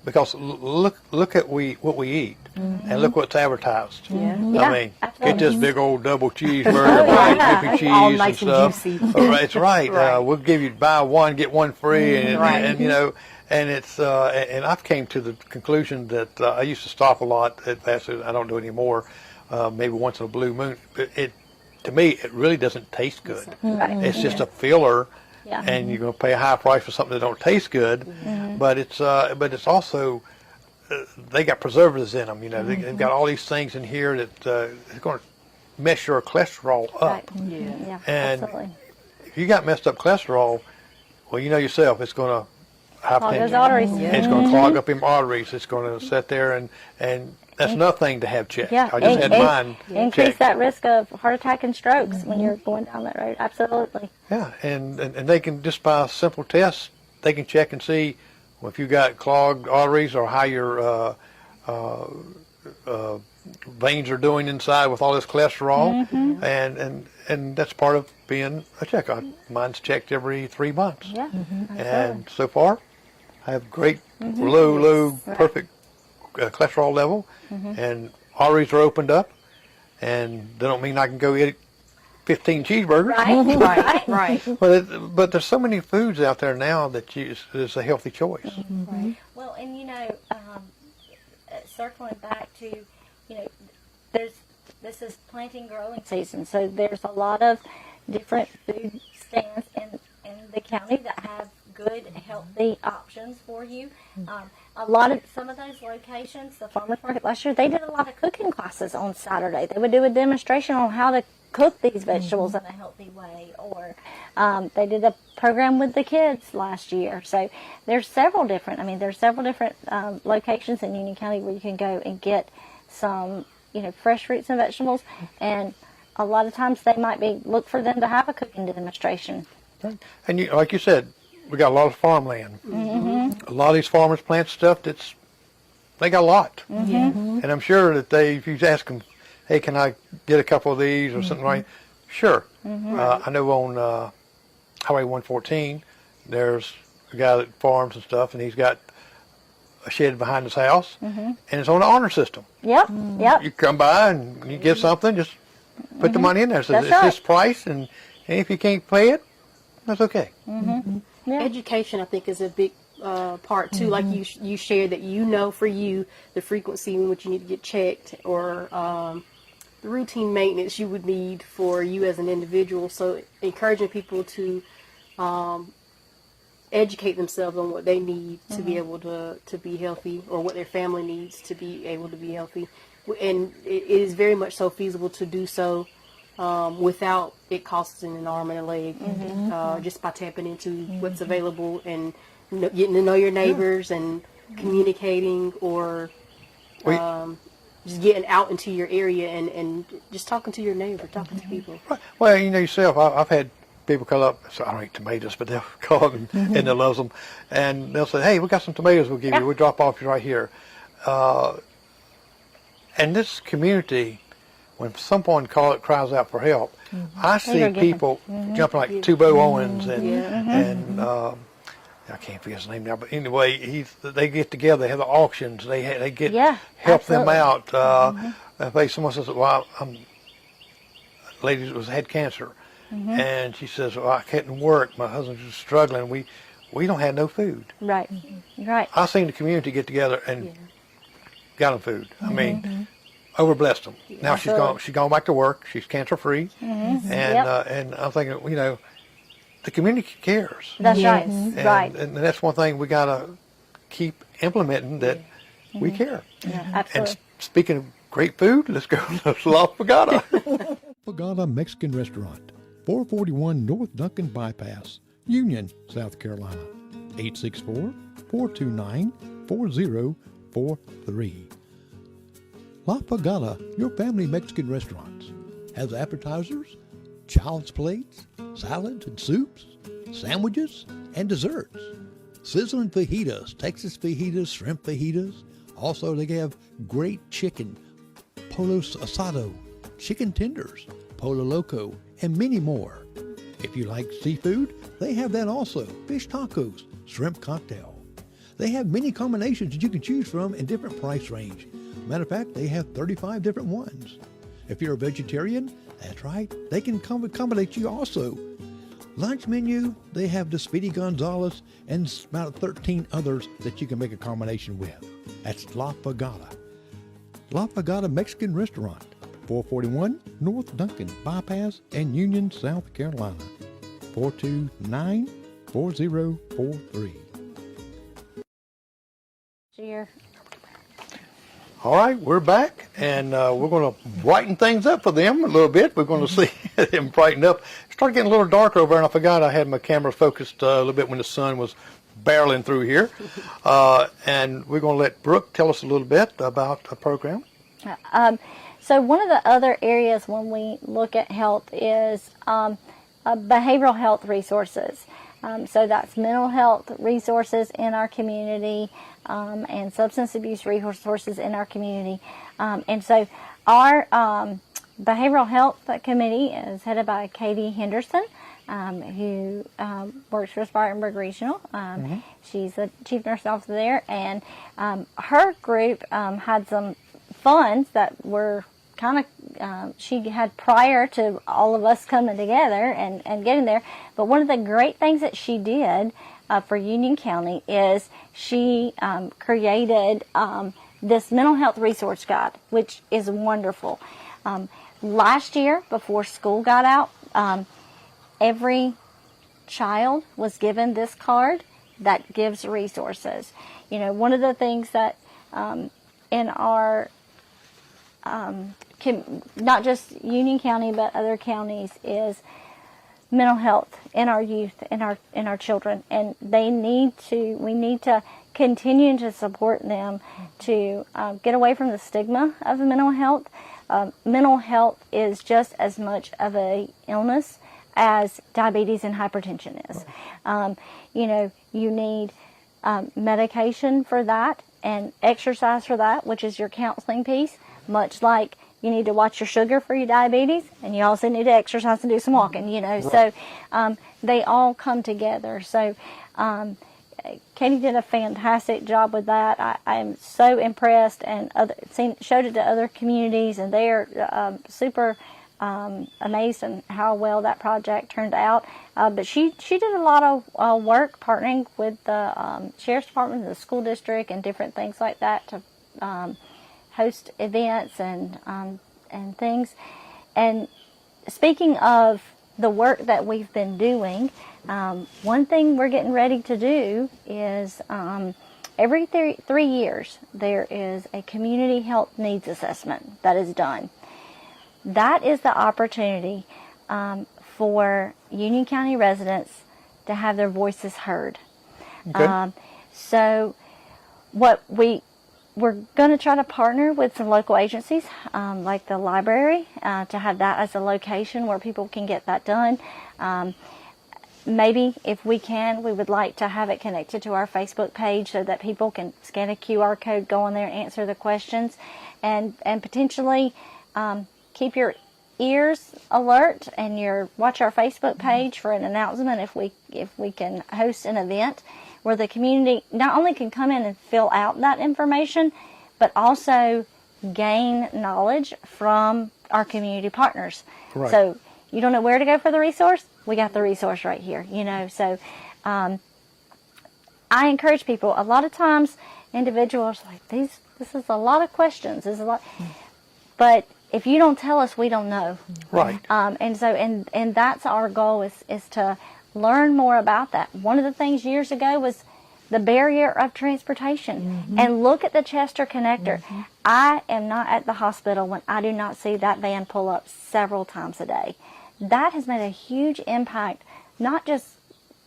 Speaker 1: because look at what we eat, and look what's advertised. Get this big old double cheeseburger, dipping cheese
Speaker 4: all
Speaker 1: and
Speaker 4: nice
Speaker 1: stuff.
Speaker 4: And juicy.
Speaker 1: That's right. We'll give you buy one get one free, and it's and I've came to the conclusion that I used to stop a lot at fast food. I don't do it anymore. Maybe once in a blue moon. But to me, it really doesn't taste good. It's just a filler.
Speaker 3: Yeah.
Speaker 1: And you're going to pay a high price for something that don't taste good, but it's also they got preservatives in them. They've got all these things in here that is going to mess your cholesterol up.
Speaker 3: Right. Yeah,
Speaker 1: and
Speaker 3: absolutely.
Speaker 1: if you got messed up cholesterol, well, yourself, it's going to
Speaker 3: Clog those arteries.
Speaker 1: It's going to clog up them arteries. It's going to sit there, and that's another thing to have checked.
Speaker 3: Yeah,
Speaker 1: I just had mine
Speaker 3: increase
Speaker 1: checked.
Speaker 3: that risk of heart attack and strokes when you're going down that road. Absolutely.
Speaker 1: Yeah, and they can, just by simple tests, they can check and see if you got clogged arteries, or how your veins are doing inside with all this cholesterol, and that's part of being a checkup. Mine's checked every 3 months.
Speaker 3: Yeah.
Speaker 1: And so far, I have great low, perfect cholesterol level, and arteries are opened up, and they don't mean I can go eat 15 cheeseburgers.
Speaker 3: Right.
Speaker 1: But there's so many foods out there now that is a healthy choice.
Speaker 3: Right. Well, and circling back to, this is planting growing season, so there's a lot of different food stands in the county that have good, healthy options for you. Some of those locations, the farmers market last year, they did a lot of cooking classes on Saturday. They would do a demonstration on how to cook these vegetables in a healthy way, or they did a program with the kids last year. So there's several different locations in Union County where you can go and get some, fresh fruits and vegetables. And a lot of times they might look for them to have a cooking demonstration.
Speaker 1: And like you said, we got a lot of farmland. A lot of these farmers plant stuff they got a lot. And I'm sure that if you ask them, hey, can I get a couple of these or something like that? Sure. I know on Highway 114, there's a guy that farms and stuff, and he's got a shed behind his house, and it's on the honor system.
Speaker 3: Yep.
Speaker 1: You come by and you get something, just put the money in there. So
Speaker 3: That's
Speaker 1: it's
Speaker 3: right.
Speaker 1: this price, and if you can't pay it, that's okay.
Speaker 3: Yeah.
Speaker 4: Education, I think, is a big part too. Like you shared that for you the frequency in which you need to get checked, or the routine maintenance you would need for you as an individual. So encouraging people to educate themselves on what they need to be able to be healthy, or what their family needs to be able to be healthy. And it is very much so feasible to do so without it costing an arm and a leg, just by tapping into what's available and getting to know your neighbors and communicating, or just getting out into your area and just talking to your neighbor, talking to people.
Speaker 1: Well, yourself, I've had people call up, so I don't eat tomatoes, but they'll call up and they love them, and they'll say, hey, we got some tomatoes we'll give you. We'll drop off you right here. And this community, when someone cries out for help, I see people jumping like Two Bo Owens and I can't forget his name now, but anyway, they get together, they have the auctions, they help them out. If someone says, well, a lady had cancer, and she says, well, I couldn't work, my husband's just struggling, we don't have no food.
Speaker 3: Right.
Speaker 1: I seen the community get together and got them food. I mean, overblessed them. Now she's gone back to work. She's cancer free, and I'm thinking, the community cares.
Speaker 3: That's right.
Speaker 1: And, and that's one thing we gotta keep implementing, that we care.
Speaker 3: Yeah, absolutely.
Speaker 1: And speaking of great food, let's go to La Pagada.
Speaker 2: Pagada Mexican Restaurant, 441 North Duncan Bypass, Union, South Carolina, 864-429-4043. La Pagada, your family Mexican restaurants, has appetizers, child's plates, salads and soups, sandwiches, and desserts. Sizzling fajitas, Texas fajitas, shrimp fajitas. Also, they have great chicken, polo asado, chicken tenders, polo loco, and many more. If you like seafood, they have that also. Fish tacos, shrimp cocktail. They have many combinations that you can choose from in different price range. Matter of fact, they have 35 different ones. If you're a vegetarian, that's right, they can accommodate you also. Lunch menu, they have the Speedy Gonzales and about 13 others that you can make a combination with. That's La Pagada. La Pagada Mexican Restaurant, 441 North Duncan Bypass and Union, South Carolina, 429-4043.
Speaker 3: Cheer.
Speaker 1: All right, we're back, and we're going to brighten things up for them a little bit. We're going to see them brighten up. It started getting a little darker over there, and I forgot I had my camera focused a little bit when the sun was barreling through here. And we're going to let Brooke tell us a little bit about the program.
Speaker 3: So one of the other areas when we look at health is behavioral health resources. So that's mental health resources in our community, and substance abuse resources in our community. And so our behavioral health committee is headed by Katie Henderson, who works for Spartanburg Regional. She's the chief nurse officer there, and her group had some funds that were kind of she had prior to all of us coming together and getting there. But one of the great things that she did for Union County is she created this mental health resource guide, which is wonderful. Last year, before school got out, every child was given this card that gives resources. One of the things that in our not just Union County but other counties, is mental health in our youth, in our children, and we need to continue to support them to get away from the stigma of mental health. Mental health is just as much of a illness as diabetes and hypertension is. You need medication for that and exercise for that, which is your counseling piece, much like you need to watch your sugar for your diabetes, and you also need to exercise and do some walking,
Speaker 1: Right.
Speaker 3: So they all come together. So Katie did a fantastic job with that. I'm so impressed, and showed it to other communities, and they're super amazed at how well that project turned out. But she did a lot of work partnering with the Sheriff's Department, the school district, and different things like that to host events and things. And speaking of the work that we've been doing, one thing we're getting ready to do is every 3 years there is a community health needs assessment that is done. That is the opportunity for Union County residents to have their voices heard.
Speaker 1: Okay.
Speaker 3: So what we're going to try to partner with some local agencies like the library to have that as a location where people can get that done. Maybe if we can, we would like to have it connected to our Facebook page so that people can scan a QR code, go on there and answer the questions, and potentially keep your ears alert and watch our Facebook page for an announcement if we can host an event where the community not only can come in and fill out that information, but also gain knowledge from our community partners.
Speaker 1: Right.
Speaker 3: So you don't know where to go for the resource? We got the resource right here, So I encourage people. A lot of times individuals are like, this is a lot of questions. This is a lot. But if you don't tell us, we don't know.
Speaker 1: Right.
Speaker 3: And that's our goal is to learn more about that. One of the things years ago was the barrier of transportation. And look at the Chester Connector. I am not at the hospital when I do not see that van pull up several times a day. That has made a huge impact, not just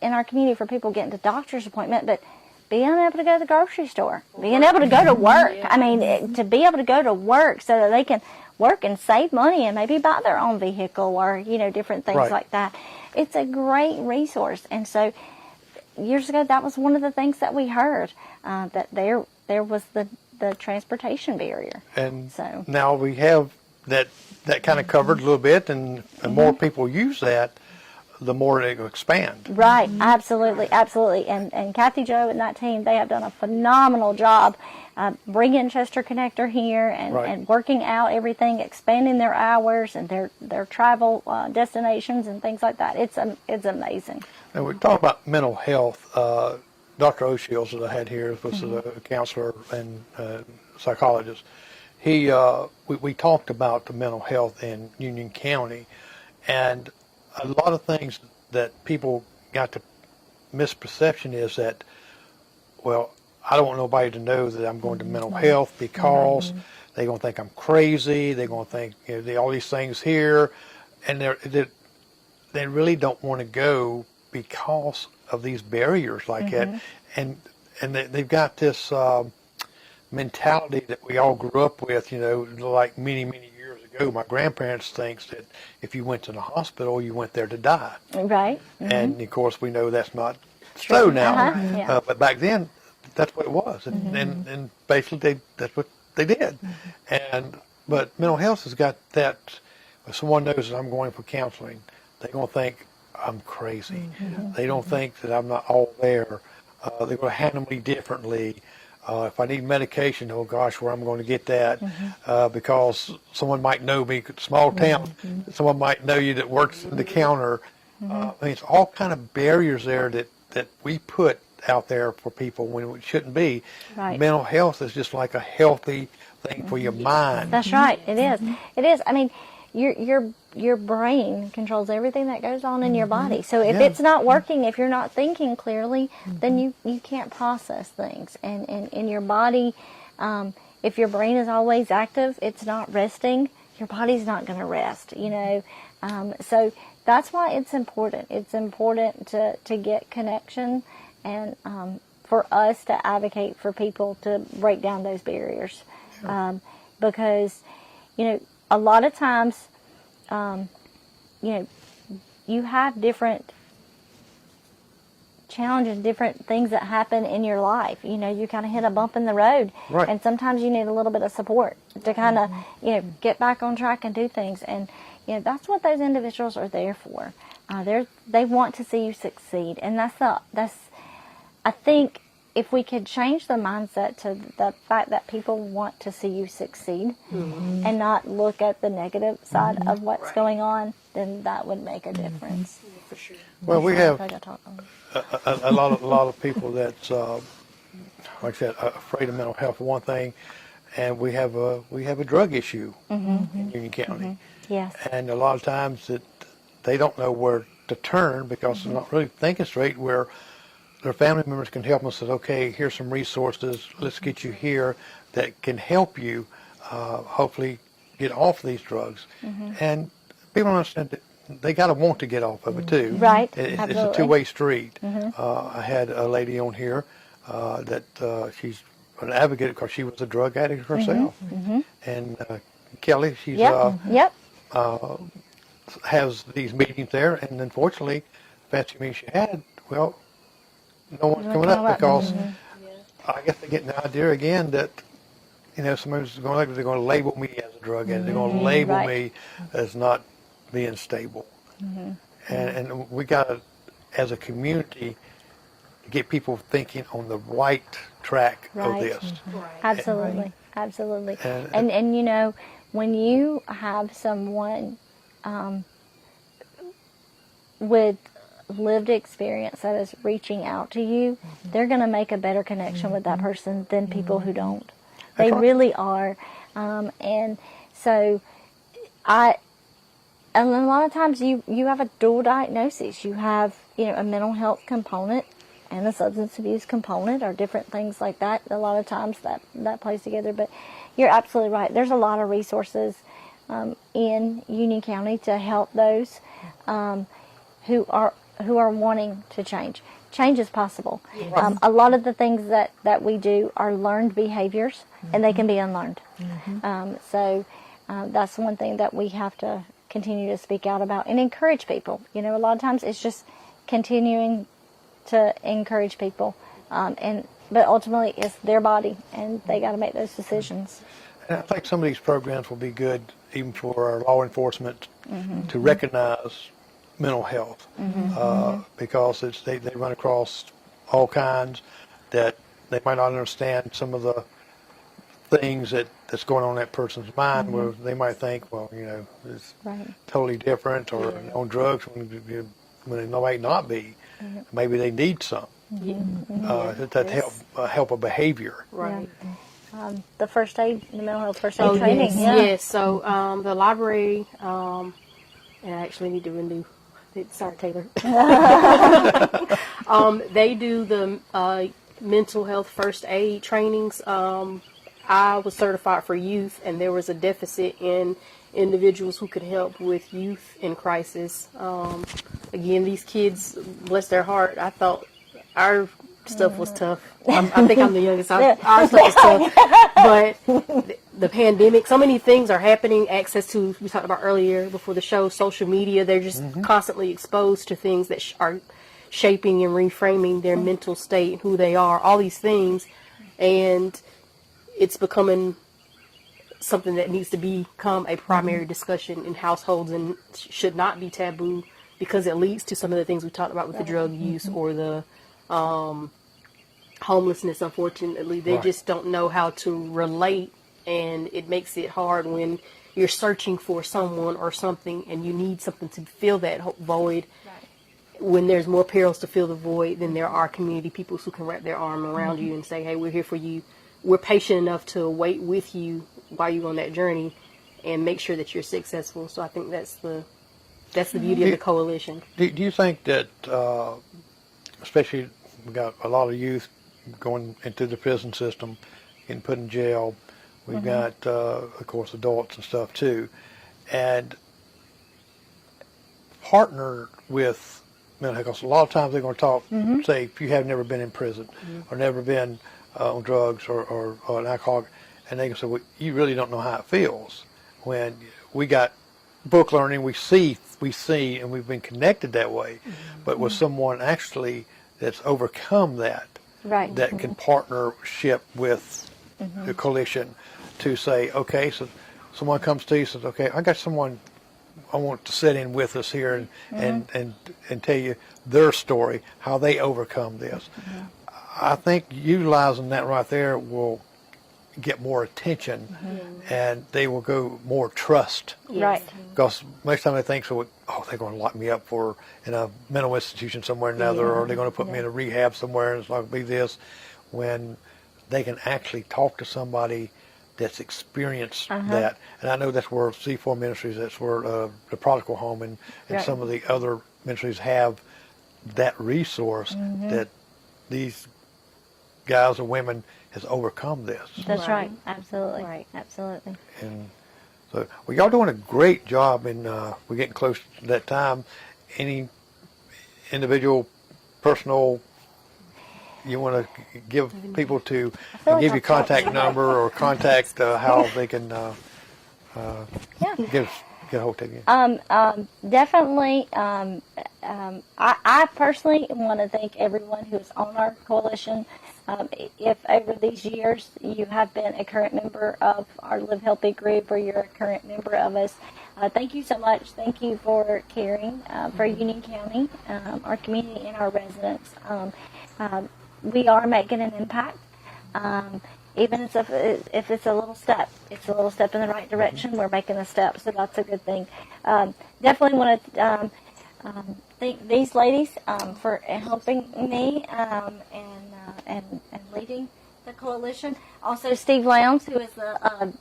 Speaker 3: in our community for people getting to doctor's appointment, but being able to go to the grocery store, being able to go to work. I mean, to be able to go to work so that they can work and save money and maybe buy their own vehicle or, different things
Speaker 1: Right.
Speaker 3: like that. It's a great resource. And so years ago, that was one of the things that we heard, that there was the transportation barrier.
Speaker 1: And
Speaker 3: So
Speaker 1: now we have that kind of covered a little bit, and the more people use that, the more it will expand.
Speaker 3: Right, absolutely. And Kathy Jo and that team, they have done a phenomenal job bringing Chester Connector here and,
Speaker 1: Right.
Speaker 3: and working out everything, expanding their hours and their travel destinations and things like that. It's amazing.
Speaker 1: And we talk about mental health. Dr. O'Shields that I had here was a counselor and psychologist. We talked about the mental health in Union County, and a lot of things that people got to misperception is that, well, I don't want nobody to know that I'm going to mental health because they're going to think I'm crazy. They're going to think all these things here, and they really don't want to go because of these barriers like that, and they've got this mentality that we all grew up with, like many years ago. My grandparents thinks that if you went to the hospital, you went there to die.
Speaker 3: Right.
Speaker 1: And of course, we know that's not so now.
Speaker 3: Yeah.
Speaker 1: But back then, that's what it was, and basically that's what they did. But mental health has got that. If someone knows that I'm going for counseling, they're going to think I'm crazy. They don't think that I'm not all there. They're going to handle me differently. If I need medication, oh gosh, where I'm going to get that? Because someone might know me, small town, someone might know you that works in the counter. I mean, it's all kind of barriers there that we put out there for people when it shouldn't be.
Speaker 3: Right.
Speaker 1: Mental health is just like a healthy thing for your mind.
Speaker 3: That's right. It is. It is. I mean, your brain controls everything that goes on in your body. So if it's not working, if you're not thinking clearly, then you can't process things. And in your body, if your brain is always active, it's not resting, your body's not going to rest, you know. So that's why it's important. It's important to get connection and for us to advocate for people to break down those barriers. Because, you know, a lot of times, you know, you have different challenges, different things that happen in your life. You know, you kind of hit a bump in the road,
Speaker 1: Right.
Speaker 3: and sometimes you need a little bit of support to kind of, you know, get back on track and do things. And, you know, that's what those individuals are there for. They want to see you succeed, and that's I think if we could change the mindset to the fact that people want to see you succeed and not look at the negative side of what's going on, then that would make a difference.
Speaker 4: For sure.
Speaker 1: Well, we have
Speaker 3: I gotta talk on.
Speaker 1: a lot of people that's like I said, afraid of mental health for one thing, and we have a drug issue in Union County,
Speaker 3: Yes.
Speaker 1: and a lot of times that they don't know where to turn because they're not really thinking straight. Where their family members can help them. Say, okay, here's some resources. Let's get you here that can help you hopefully get off these drugs. And people don't understand that they got to want to get off of it too.
Speaker 3: Right,
Speaker 1: It's a
Speaker 3: absolutely.
Speaker 1: two-way street. I had a lady on here that she's an advocate because she was a drug addict herself. And Kelly, she's
Speaker 3: Yep.
Speaker 1: has these meetings there, and unfortunately, fancy meeting she had, well, no one's coming up because I guess they get an idea again that, you know, somebody's going to, they're going to label me as a drug addict. They're going to label
Speaker 3: Right.
Speaker 1: me as not being stable. And we got to, as a community, get people thinking on the right track of
Speaker 3: Right.
Speaker 1: this.
Speaker 3: Absolutely, absolutely.
Speaker 1: And-
Speaker 3: And you know, when you have someone with lived experience that is reaching out to you, they're going to make a better connection with that person than people who don't. They
Speaker 1: That's right.
Speaker 3: really are. And so and a lot of times you have a dual diagnosis. You have, you know, a mental health component and a substance abuse component, or different things like that. A lot of times that plays together. But you're absolutely right. There's a lot of resources in Union County to help those who are wanting to change. Change is possible. A lot of the things that we do are learned behaviors, and they can be unlearned. So that's one thing that we have to continue to speak out about and encourage people. You know, a lot of times it's just continuing to encourage people, but ultimately it's their body, and they got to make those decisions.
Speaker 1: And I think some of these programs will be good even for our law enforcement to recognize mental health because they run across all kinds that they might not understand some of the things that's going on in that person's mind where they might think, well, you know, it's
Speaker 3: Right.
Speaker 1: totally different or on drugs when they might not be. Maybe they need some that help a behavior.
Speaker 4: Right.
Speaker 3: The first aid, the mental health first aid training.
Speaker 4: Yes,
Speaker 3: Yeah.
Speaker 4: yes. So the library, and I actually need to renew. Sorry, Taylor. They do the mental health first aid trainings. I was certified for youth, and there was a deficit in individuals who could help with youth in crisis. Again, these kids, bless their heart, I thought our stuff was tough. I think I'm the youngest. Our stuff was tough. But the pandemic, so many things are happening. Access to, we talked about earlier before the show, social media. They're just constantly exposed to things that are shaping and reframing their mental state, who they are, all these things. And it's becoming something that needs to become a primary discussion in households and should not be taboo, because it leads to some of the things we talked about with the drug use or the homelessness. Unfortunately, they just don't know how to relate, and it makes it hard when you're searching for someone or something and you need something to fill that void. When there's more perils to fill the void than there are community people who can wrap their arm around you and say, hey, we're here for you. We're patient enough to wait with you while you're on that journey and make sure that you're successful. So I think that's the beauty of the coalition.
Speaker 1: Do you think that, especially we got a lot of youth going into the prison system, getting put in jail, We've got, of course, adults and stuff too. And partner with mental health. Because a lot of times they're going to talk, say, if you have never been in prison or never been on drugs or an alcoholic, and they can say, well, you really don't know how it feels. When we got book learning, we see, and we've been connected that way. But with someone actually that's overcome that,
Speaker 3: Right.
Speaker 1: that can partnership with the coalition to say, okay, so someone comes to you and says, okay, I got someone I want to sit in with us here and tell you their story, how they overcome this. I think utilizing that right there will get more attention, and they will go more trust.
Speaker 3: Right.
Speaker 1: Because most time they think, so, oh, they're going to lock me up in a mental institution somewhere or another, or they're going to put me in a rehab somewhere, and it's not going to be this. When they can actually talk to somebody that's experienced that. And I know that's where C4 Ministries, that's where the Prodigal Home and some of the other ministries have that resource that these guys and women has overcome this.
Speaker 3: That's right. Absolutely.
Speaker 6: Right.
Speaker 3: Absolutely.
Speaker 1: And so, well, y'all doing a great job, and we're getting close to that time. Any individual, personal, you want to give people to give your contact number or contact how they can get a hold of you?
Speaker 3: Definitely. I personally want to thank everyone who's on our coalition. If over these years you have been a current member of our Live Healthy group, or you're a current member of us, thank you so much. Thank you for caring for Union County, our community, and our residents. We are making an impact. Even if it's a little step, it's a little step in the right direction. We're making a step, so that's a good thing. Definitely want to thank these ladies for helping me and leading the coalition. Also, Steve Lowndes, who is the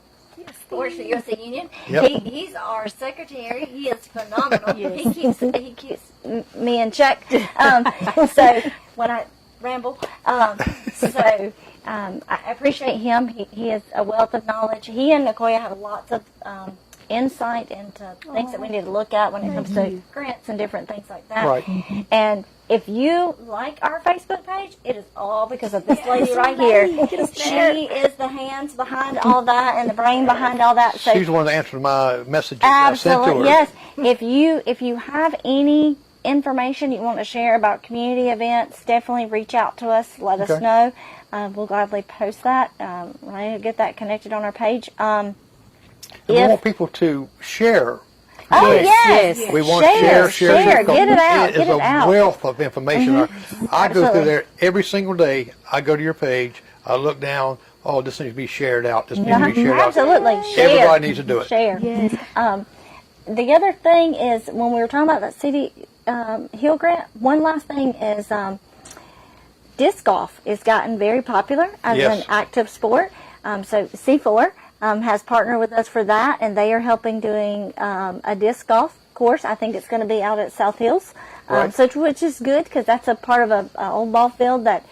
Speaker 3: works for USA Union.
Speaker 1: Yep.
Speaker 3: He's our secretary. He is phenomenal. He keeps me in check. So when I ramble, I appreciate him. He is a wealth of knowledge. He and Nikoya have lots of insight into things that we need to look at when it comes to grants and different things like that.
Speaker 1: Right.
Speaker 3: And if you like our Facebook page, it is all because of this lady right here. She is the hands behind all that and the brain behind all that. So
Speaker 1: She's the one that answered my message I sent to her.
Speaker 3: yes. If you have any information you want to share about community events, definitely reach out to us. Let us know. We'll gladly post that. Right, get that connected on our page.
Speaker 1: We want people to share.
Speaker 3: Oh, yes.
Speaker 1: We want to share.
Speaker 3: Get it out.
Speaker 1: It is a wealth of information. I go through there every single day. I go to your page. I look down. Oh, this needs to be shared out. This needs to be shared
Speaker 3: Absolutely.
Speaker 1: out.
Speaker 3: Share.
Speaker 1: Everybody needs to do it.
Speaker 3: Share. Yes. The other thing is, when we were talking about that City Hill grant, one last thing is disc golf has gotten very popular as an active sport. So C4 has partnered with us for that, and they are helping doing a disc golf course. I think it's going to be out at South Hills, which is good because that's a part of an old ball field that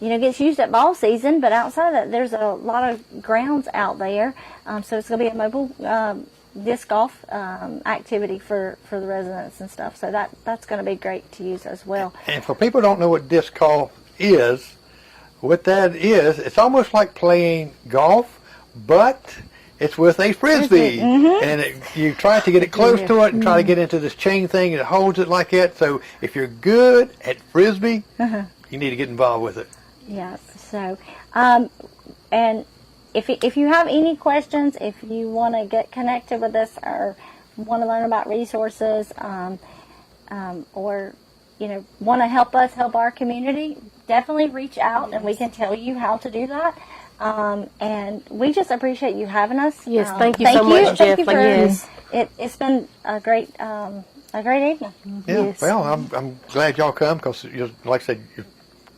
Speaker 3: gets used at ball season. But outside of that, there's a lot of grounds out there, so it's going to be a mobile disc golf activity for the residents and stuff. So that's going to be great to use as well.
Speaker 1: And for people who don't know what disc golf is, what that is, it's almost like playing golf, but it's with a frisbee, and you try to get it close to it and try to get into this chain thing, and it holds it like that. So if you're good at frisbee, you need to get involved with it.
Speaker 3: Yes. So, and if you have any questions, if you want to get connected with us or want to learn about resources, or want to help us help our community, definitely reach out, and we can tell you how to do that. And we just appreciate you having us.
Speaker 6: Yes, thank you so much, Jeff.
Speaker 3: It's been a great evening.
Speaker 1: Yeah,
Speaker 6: Yes.
Speaker 1: well, I'm glad y'all come because, like I said, you're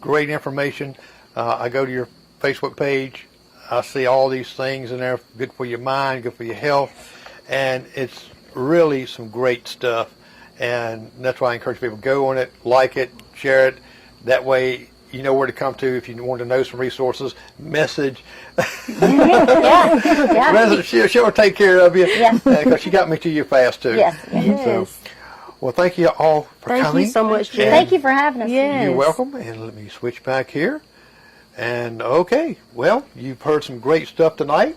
Speaker 1: great information. I go to your Facebook page. I see all these things in there, good for your mind, good for your health, and it's really some great stuff. And that's why I encourage people, go on it, like it, share it. That way you know where to come to if you want to know some resources. Message.
Speaker 3: Yeah.
Speaker 1: She'll take care of you.
Speaker 3: Yes.
Speaker 1: Because she got me to you fast too.
Speaker 3: Yes.
Speaker 1: So, well, thank you all for
Speaker 6: Thank
Speaker 1: coming.
Speaker 6: you so much, Jim.
Speaker 3: Thank you for having us.
Speaker 6: Yeah.
Speaker 1: You're
Speaker 6: Yes.
Speaker 1: welcome. And let me switch back here. And okay, well, you've heard some great stuff tonight.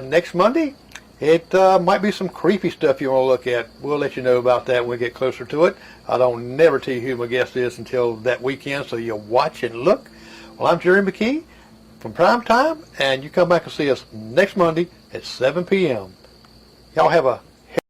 Speaker 1: Next Monday, it might be some creepy stuff you want to look at. We'll let you know about that when we get closer to it. I don't never tell you who my guest is until that weekend, so you'll watch and look. Well, I'm Jerry McKee from Prime Time, and you come back and see us next Monday at 7 p.m. Y'all have a